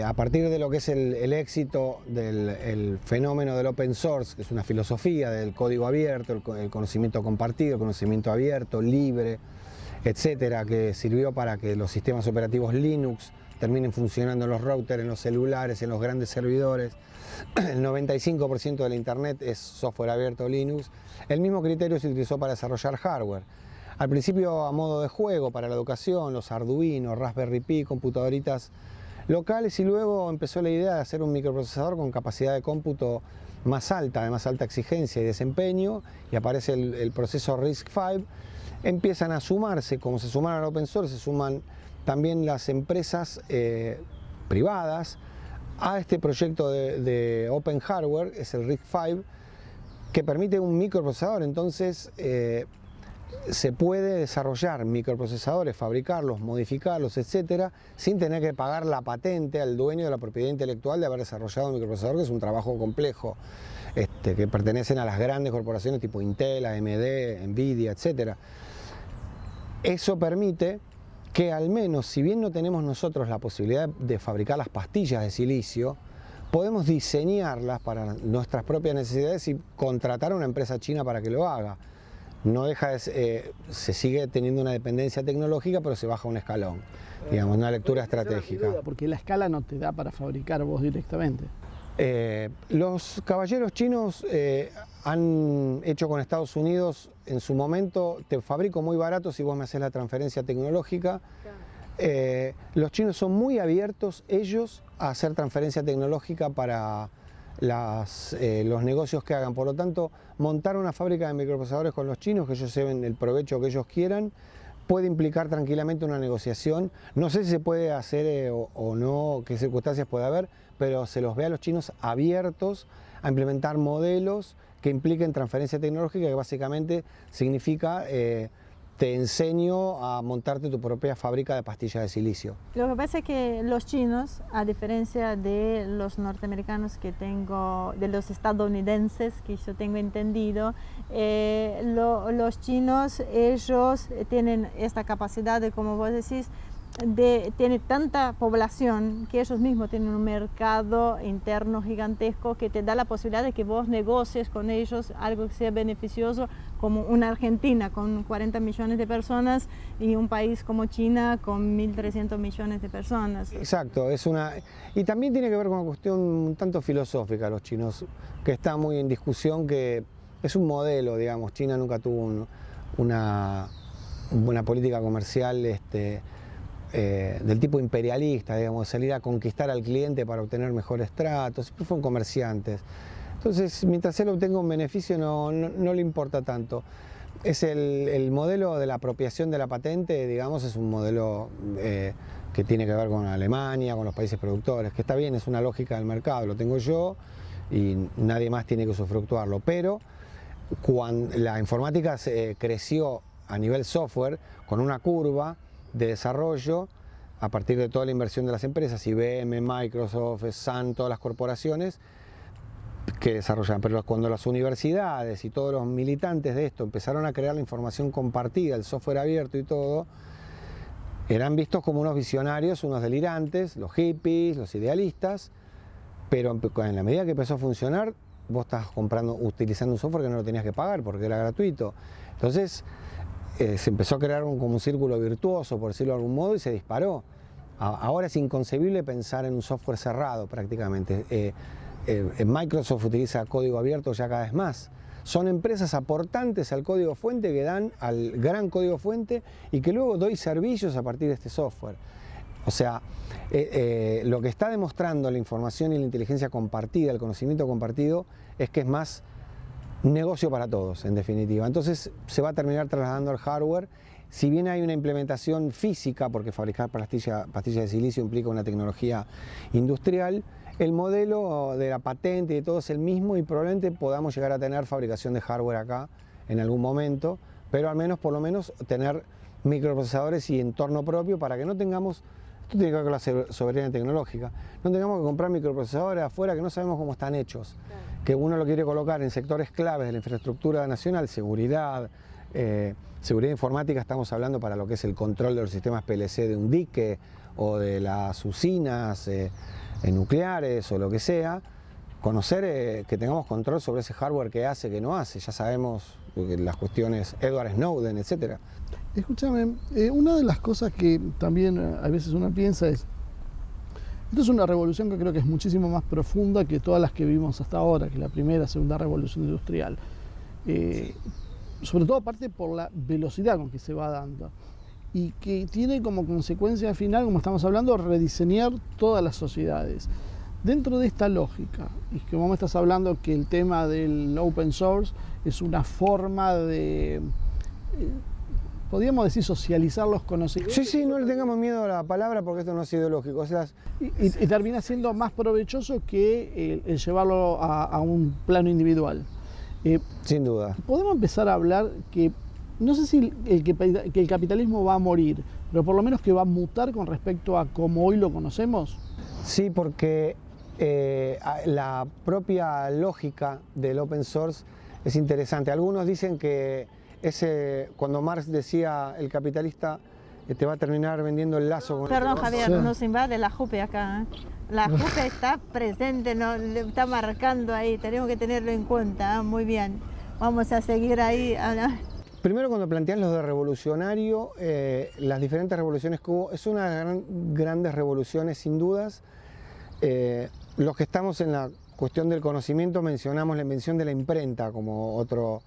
A partir de lo que es el éxito del fenómeno del open source, que es una filosofía del código abierto, el conocimiento compartido, el conocimiento abierto, libre, etcétera, que sirvió para que los sistemas operativos Linux terminen funcionando en los routers, en los celulares, en los grandes servidores. El 95% de la internet es software abierto Linux. El mismo criterio se utilizó para desarrollar hardware. Al principio a modo de juego para la educación, los Arduino, Raspberry Pi, computadoritas locales, y luego empezó la idea de hacer un microprocesador con capacidad de cómputo más alta, de más alta exigencia y desempeño, y aparece el proceso RISC-V. Empiezan a sumarse, como se sumaron al open source, se suman también las empresas privadas a este proyecto de Open Hardware, es el RISC-V, que permite un microprocesador. Entonces se puede desarrollar microprocesadores, fabricarlos, modificarlos, etcétera, sin tener que pagar la patente al dueño de la propiedad intelectual de haber desarrollado un microprocesador, que es un trabajo complejo, que pertenecen a las grandes corporaciones tipo Intel, AMD, Nvidia, etcétera. Eso permite que, al menos, si bien no tenemos nosotros la posibilidad de fabricar las pastillas de silicio, podemos diseñarlas para nuestras propias necesidades y contratar a una empresa china para que lo haga. No deja de, se sigue teniendo una dependencia tecnológica, pero se baja un escalón, digamos, una lectura estratégica. Porque la escala no te da para fabricar vos directamente. Los caballeros chinos han hecho con Estados Unidos en su momento: te fabrico muy barato si vos me haces la transferencia tecnológica. Los chinos son muy abiertos ellos a hacer transferencia tecnológica para los negocios que hagan. Por lo tanto, montar una fábrica de microprocesadores con los chinos, que ellos lleven el provecho que ellos quieran, puede implicar tranquilamente una negociación. No sé si se puede hacer o no, qué circunstancias puede haber, pero se los ve a los chinos abiertos a implementar modelos que impliquen transferencia tecnológica, que básicamente significa te enseño a montarte tu propia fábrica de pastillas de silicio. Lo que pasa es que los chinos, a diferencia de los norteamericanos que tengo, de los estadounidenses que yo tengo entendido, los chinos, ellos tienen esta capacidad de, como vos decís, de tener tanta población que ellos mismos tienen un mercado interno gigantesco que te da la posibilidad de que vos negocies con ellos algo que sea beneficioso, como una Argentina con 40 millones de personas y un país como China con 1.300 millones de personas. Exacto, y también tiene que ver con una cuestión un tanto filosófica los chinos, que está muy en discusión, que es un modelo, digamos. China nunca tuvo una política comercial del tipo imperialista, digamos, de salir a conquistar al cliente para obtener mejores tratos. Siempre fueron comerciantes. Entonces, mientras él obtenga un beneficio, no le importa tanto. Es el modelo de la apropiación de la patente, digamos, es un modelo que tiene que ver con Alemania, con los países productores, que está bien, es una lógica del mercado, lo tengo yo y nadie más tiene que usufructuarlo. Pero cuando la informática creció a nivel software con una curva de desarrollo a partir de toda la inversión de las empresas, IBM, Microsoft, Sun, todas las corporaciones que desarrollan. Pero cuando las universidades y todos los militantes de esto empezaron a crear la información compartida, el software abierto y todo, eran vistos como unos visionarios, unos delirantes, los hippies, los idealistas, pero en la medida que empezó a funcionar, vos estás utilizando un software que no lo tenías que pagar porque era gratuito. Entonces se empezó a crear como un círculo virtuoso, por decirlo de algún modo, y se disparó. Ahora es inconcebible pensar en un software cerrado prácticamente. Microsoft utiliza código abierto ya cada vez más. Son empresas aportantes al código fuente que dan al gran código fuente y que luego doy servicios a partir de este software. O sea, lo que está demostrando la información y la inteligencia compartida, el conocimiento compartido, es que es más un negocio para todos, en definitiva. Entonces se va a terminar trasladando al hardware. Si bien hay una implementación física, porque fabricar pastillas de silicio implica una tecnología industrial, el modelo de la patente y de todo es el mismo y probablemente podamos llegar a tener fabricación de hardware acá en algún momento, pero al menos, por lo menos, tener microprocesadores y entorno propio para que no tengamos, esto tiene que ver con la soberanía tecnológica, no tengamos que comprar microprocesadores afuera que no sabemos cómo están hechos, que uno lo quiere colocar en sectores claves de la infraestructura nacional, seguridad informática, estamos hablando para lo que es el control de los sistemas PLC de un dique o de las usinas nucleares o lo que sea, conocer que tengamos control sobre ese hardware que hace, que no hace. Ya sabemos las cuestiones Edward Snowden, etc. Escúchame, una de las cosas que también a veces uno piensa es, esto es una revolución que creo que es muchísimo más profunda que todas las que vimos hasta ahora, que la primera, segunda revolución industrial. Sobre todo aparte por la velocidad con que se va dando. y que tiene como consecuencia final, como estamos hablando, rediseñar todas las sociedades. Dentro de esta lógica, y que vos me estás hablando que el tema del open source es una forma de, podríamos decir, socializar los conocimientos. Sí, no le tengamos miedo a la palabra porque esto no es ideológico. O sea, y termina siendo más provechoso que el llevarlo a un plano individual. Sin duda. Podemos empezar a hablar que, no sé si que el capitalismo va a morir, pero por lo menos que va a mutar con respecto a cómo hoy lo conocemos. Sí, porque la propia lógica del open source es interesante. Algunos dicen que cuando Marx decía el capitalista te va a terminar vendiendo el lazo con Perdón, Javier, Sí. nos invade la JUPE acá. La JUPE está presente, no, le está marcando ahí, tenemos que tenerlo en cuenta. Muy bien, vamos a seguir ahí. Primero, cuando planteas lo de revolucionario, las diferentes revoluciones que hubo, es una de las grandes revoluciones sin dudas. Los que estamos en la cuestión del conocimiento mencionamos la invención de la imprenta como otro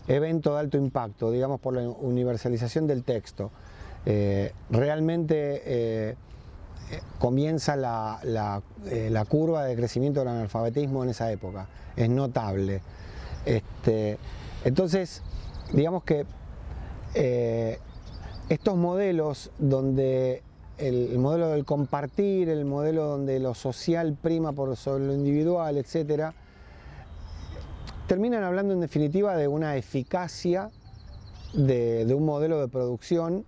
evento de alto impacto, digamos, por la universalización del texto. Realmente comienza la curva de crecimiento del analfabetismo en esa época, es notable. Entonces, digamos que estos modelos donde el modelo del compartir, el modelo donde lo social prima sobre lo individual, etcétera, terminan hablando en definitiva de una eficacia de un modelo de producción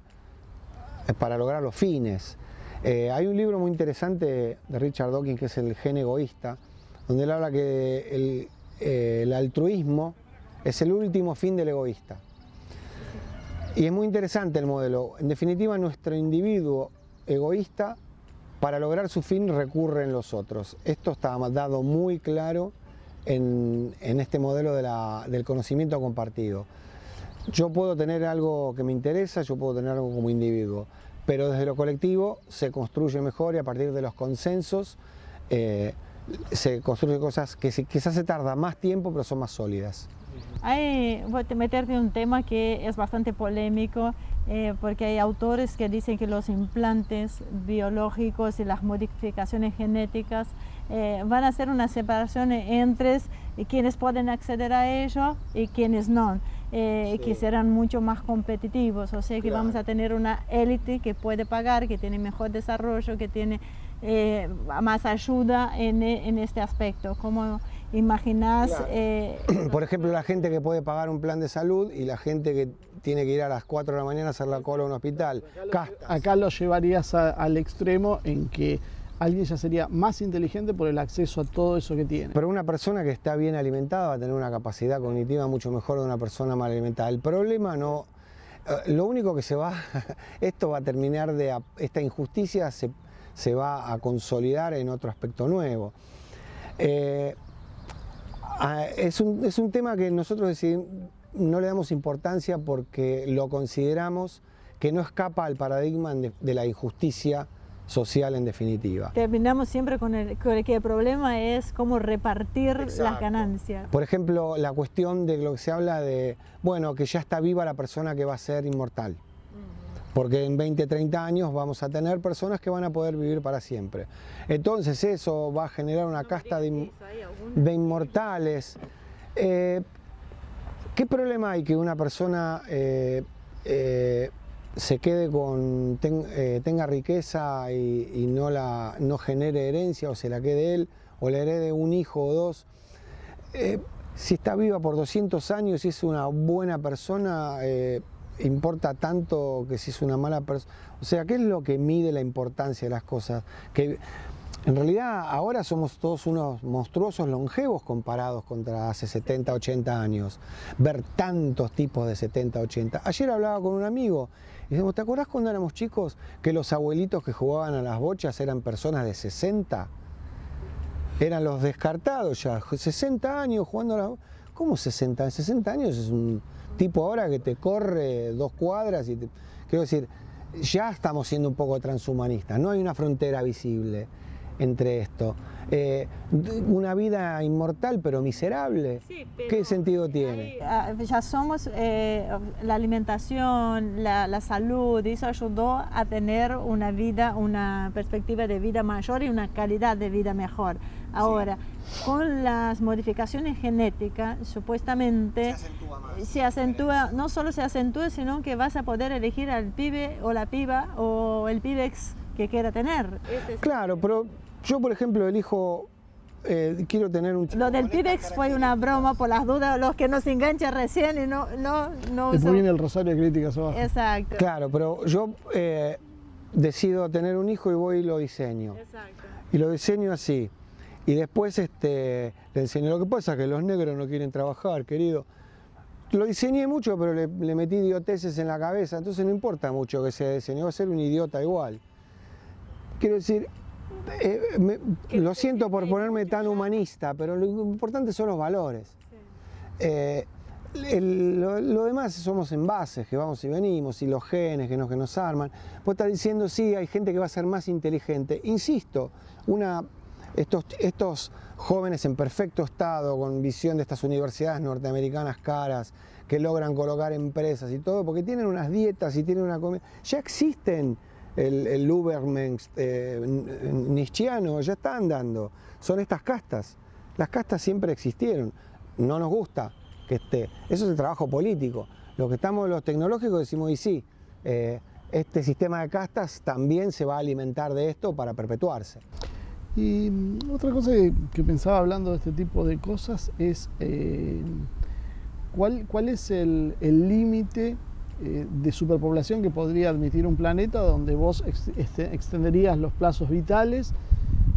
para lograr los fines. Hay un libro muy interesante de Richard Dawkins que es El gen egoísta, donde él habla que el altruismo es el último fin del egoísta. Y es muy interesante el modelo. En definitiva, nuestro individuo egoísta, para lograr su fin, recurre en los otros. Esto está dado muy claro en este modelo del conocimiento compartido. Yo puedo tener algo que me interesa, yo puedo tener algo como individuo, pero desde lo colectivo se construye mejor y a partir de los consensos se construyen cosas que quizás se tarda más tiempo, pero son más sólidas. Voy a meterte en un tema que es bastante polémico, porque hay autores que dicen que los implantes biológicos y las modificaciones genéticas van a hacer una separación entre quienes pueden acceder a ello y quienes no, que serán mucho más competitivos, o sea que vamos a tener una élite que puede pagar, que tiene mejor desarrollo, que tiene más ayuda en este aspecto. ¿Cómo imaginás? Por ejemplo, la gente que puede pagar un plan de salud y la gente que tiene que ir a las 4 de la mañana a hacer la cola a un hospital. Acá lo llevarías al extremo en que alguien ya sería más inteligente por el acceso a todo eso que tiene. Pero una persona que está bien alimentada va a tener una capacidad cognitiva mucho mejor de una persona mal alimentada. El problema no... Lo único que se va... Esto va a terminar de... Esta injusticia se va a consolidar en otro aspecto nuevo. Es un tema que nosotros no le damos importancia porque lo consideramos que no escapa al paradigma de la injusticia social en definitiva. Terminamos siempre con que el problema es cómo repartir las ganancias. Por ejemplo, la cuestión de lo que se habla de, bueno, que ya está viva la persona que va a ser inmortal. Porque en 20, 30 años vamos a tener personas que van a poder vivir para siempre. Entonces eso va a generar una casta de inmortales. ¿Qué problema hay que una persona se quede tenga riqueza y no genere herencia o se la quede él o le herede un hijo o dos? Si está viva por 200 años y es una buena persona, importa tanto que si es una mala persona. O sea, ¿qué es lo que mide la importancia de las cosas? Que en realidad ahora somos todos unos monstruosos longevos comparados contra hace 70, 80 años. Ver tantos tipos de 70, 80. Ayer hablaba con un amigo y decimos, ¿te acordás cuando éramos chicos que los abuelitos que jugaban a las bochas eran personas de 60? Eran los descartados ya, 60 años jugando a las bochas. ¿Cómo 60? 60 años es un tipo ahora que te corre 2 cuadras y quiero decir, ya estamos siendo un poco transhumanistas, no hay una frontera visible. entre esto. Una vida inmortal pero miserable, Sí, pero ¿qué sentido tiene? Ya somos, la alimentación, la salud, eso ayudó a tener una vida, una perspectiva de vida mayor y una calidad de vida mejor. Ahora, con las modificaciones genéticas, supuestamente se acentúa, no solo se acentúa, sino que vas a poder elegir al pibe o la piba o el pibex que quiera tener. Claro, pero yo, por ejemplo, elijo, quiero tener un... Lo del pibex fue una broma por las dudas, los que nos enganchan recién y no Después viene el rosario de críticas abajo. Exacto. Claro, pero yo decido tener un hijo y voy y lo diseño. Exacto. Y lo diseño así. Y después le enseño. Lo que pasa es que los negros no quieren trabajar, querido. Lo diseñé mucho, pero le metí idioteces en la cabeza, entonces no importa mucho que sea diseño, va a ser un idiota igual. Quiero decir, lo siento por ponerme tan humanista, pero lo importante son los valores. Lo demás somos envases, que vamos y venimos, y los genes que nos arman. Vos estás diciendo, sí, hay gente que va a ser más inteligente. Insisto, estos jóvenes en perfecto estado, con visión de estas universidades norteamericanas caras, que logran colocar empresas y todo, porque tienen unas dietas y tienen una comida. Ya existen el Ubermensch nietzscheano, ya está andando. Son estas castas. Las castas siempre existieron. No nos gusta que esté. Eso es el trabajo político. Los que estamos los tecnológicos decimos, y sí, este sistema de castas también se va a alimentar de esto para perpetuarse. Y otra cosa que pensaba hablando de este tipo de cosas es ¿cuál es el límite de superpoblación que podría admitir un planeta donde vos extenderías los plazos vitales?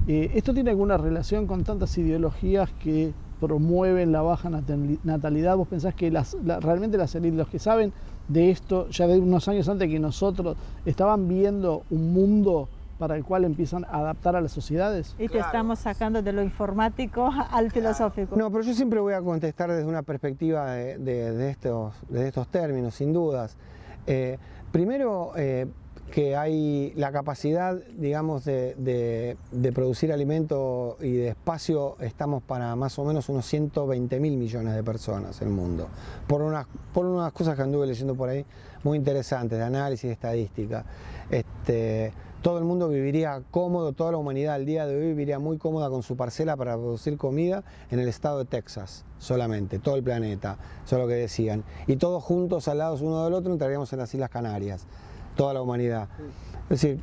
¿Esto tiene alguna relación con tantas ideologías que promueven la baja natalidad? ¿Vos pensás que realmente las élites, los que saben de esto ya de unos años antes que nosotros, estaban viendo un mundo para el cual empiezan a adaptar a las sociedades? Y te estamos sacando de lo informático al filosófico. No, pero yo siempre voy a contestar desde una perspectiva de estos términos, sin dudas. Primero, que hay la capacidad, digamos, de producir alimento y de espacio, estamos para más o menos unos 120.000 millones de personas en el mundo. Por unas cosas que anduve leyendo por ahí, muy interesantes, de análisis, de estadística. Todo el mundo viviría cómodo, toda la humanidad al día de hoy viviría muy cómoda con su parcela para producir comida en el estado de Texas, solamente, todo el planeta, eso es lo que decían. Y todos juntos, al lado uno del otro, entraríamos en las Islas Canarias, toda la humanidad. Es decir,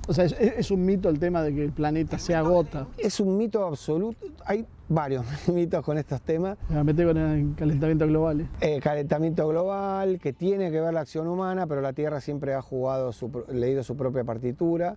o sea, es un mito el tema de que el planeta se agota. Es un mito absoluto. Hay varios mitos con estos temas. Me metí con el calentamiento global. Calentamiento global, que tiene que ver la acción humana, pero la Tierra siempre ha leído su propia partitura.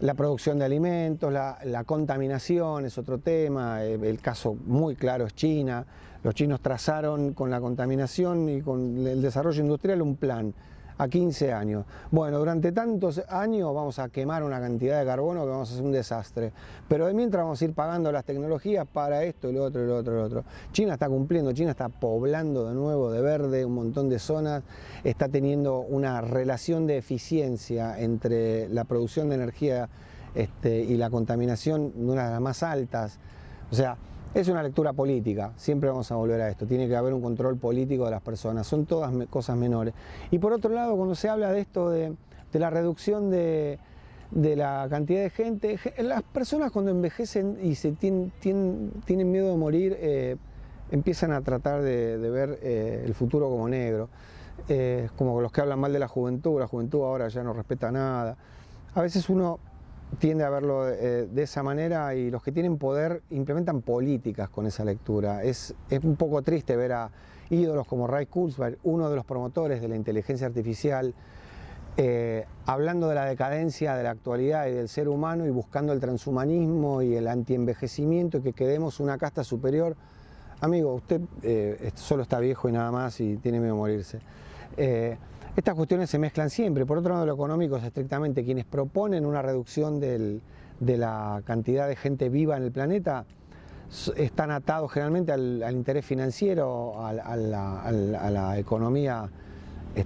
La producción de alimentos, la contaminación es otro tema. El caso muy claro es China. Los chinos trazaron con la contaminación y con el desarrollo industrial un plan a 15 años. Bueno, durante tantos años vamos a quemar una cantidad de carbono que vamos a hacer un desastre. Pero de mientras vamos a ir pagando las tecnologías para esto, y lo otro, y lo otro, y lo otro. China está cumpliendo, China está poblando de nuevo de verde un montón de zonas, está teniendo una relación de eficiencia entre la producción de energía y la contaminación, una de las más altas. O sea, es una lectura política, siempre vamos a volver a esto, tiene que haber un control político de las personas, son todas cosas menores. Y por otro lado, cuando se habla de esto de la reducción de la cantidad de gente, las personas cuando envejecen y tienen miedo de morir, empiezan a tratar de ver el futuro como negro. Como los que hablan mal de la juventud ahora ya no respeta nada. A veces uno tiende a verlo de esa manera y los que tienen poder implementan políticas con esa lectura. Es un poco triste ver a ídolos como Ray Kurzweil, uno de los promotores de la inteligencia artificial, hablando de la decadencia de la actualidad y del ser humano y buscando el transhumanismo y el antienvejecimiento y que quedemos una casta superior. Amigo, usted solo está viejo y nada más y tiene miedo a morirse. Estas cuestiones se mezclan siempre. Por otro lado, lo económico es estrictamente quienes proponen una reducción de la cantidad de gente viva en el planeta, están atados generalmente al interés financiero, a la economía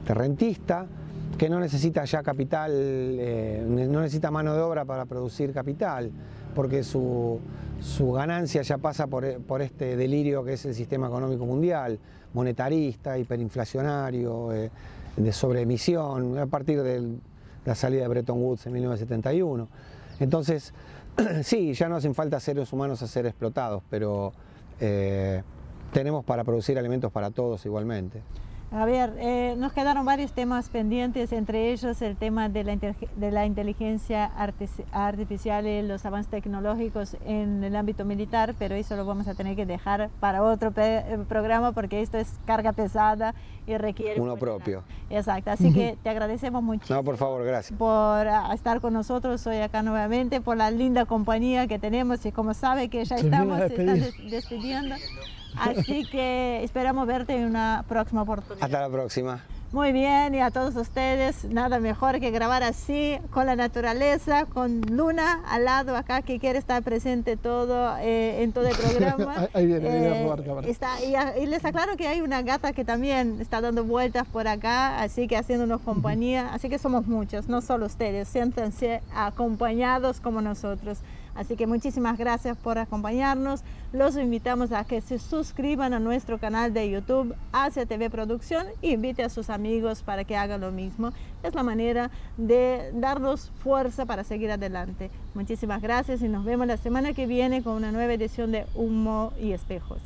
rentista, que no necesita ya capital, no necesita mano de obra para producir capital, porque su ganancia ya pasa por este delirio que es el sistema económico mundial, monetarista, hiperinflacionario, de sobreemisión, a partir de la salida de Bretton Woods en 1971. Entonces, sí, ya no hacen falta seres humanos a ser explotados, pero tenemos para producir alimentos para todos igualmente. A ver, nos quedaron varios temas pendientes, entre ellos el tema de la inteligencia artificial y los avances tecnológicos en el ámbito militar, pero eso lo vamos a tener que dejar para otro programa porque esto es carga pesada y requiere... Uno propio. Exacto, así que te agradecemos muchísimo. No, por favor, gracias. Por estar con nosotros hoy acá nuevamente, por la linda compañía que tenemos y como sabe que ya estamos despidiendo. Así que esperamos verte en una próxima oportunidad. Hasta la próxima. Muy bien, y a todos ustedes, nada mejor que grabar así, con la naturaleza, con Luna al lado acá, que quiere estar presente en todo el programa. Ahí viene a robar cámara. Y les aclaro que hay una gata que también está dando vueltas por acá, así que haciéndonos compañía, así que somos muchos, no solo ustedes, siéntanse acompañados como nosotros. Así que muchísimas gracias por acompañarnos. Los invitamos a que se suscriban a nuestro canal de YouTube, Asia TV Producción, e invite a sus amigos para que hagan lo mismo. Es la manera de darnos fuerza para seguir adelante. Muchísimas gracias y nos vemos la semana que viene con una nueva edición de Humo y Espejos.